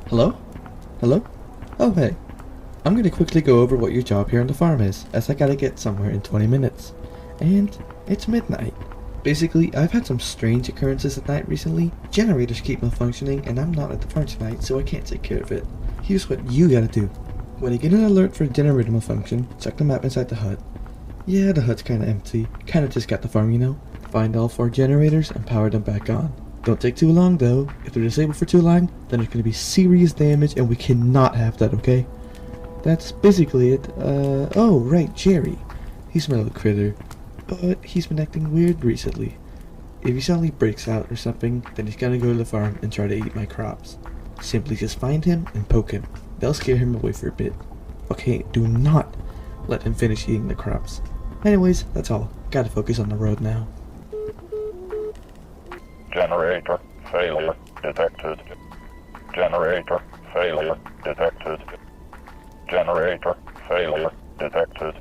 Hello? Hello? Oh, hey. I'm gonna quickly go over what your job here on the farm is, as I gotta get somewhere in 20 minutes. And it's midnight. Basically, I've had some strange occurrences at night recently. Generators keep malfunctioning, and I'm not at the farm tonight, so I can't take care of it. Here's what you gotta do. When you get an alert for a generator malfunction, check the map inside the hut. Yeah, the hut's kinda empty. Kinda just got the farm, you know? Find all 4 generators and power them back on. Don't take too long though. If they're disabled for too long, then there's gonna be serious damage and we cannot have that, okay? That's basically it. Oh, right, Jerry. He's my little critter. But he's been acting weird recently. If he suddenly breaks out or something, then he's gonna go to the farm and try to eat my crops. Simply just find him and poke him. They'll scare him away for a bit. Okay, do not let him finish eating the crops. Anyways, that's all. Gotta focus on the road now. Generator failure detected. Generator failure detected. Generator failure detected.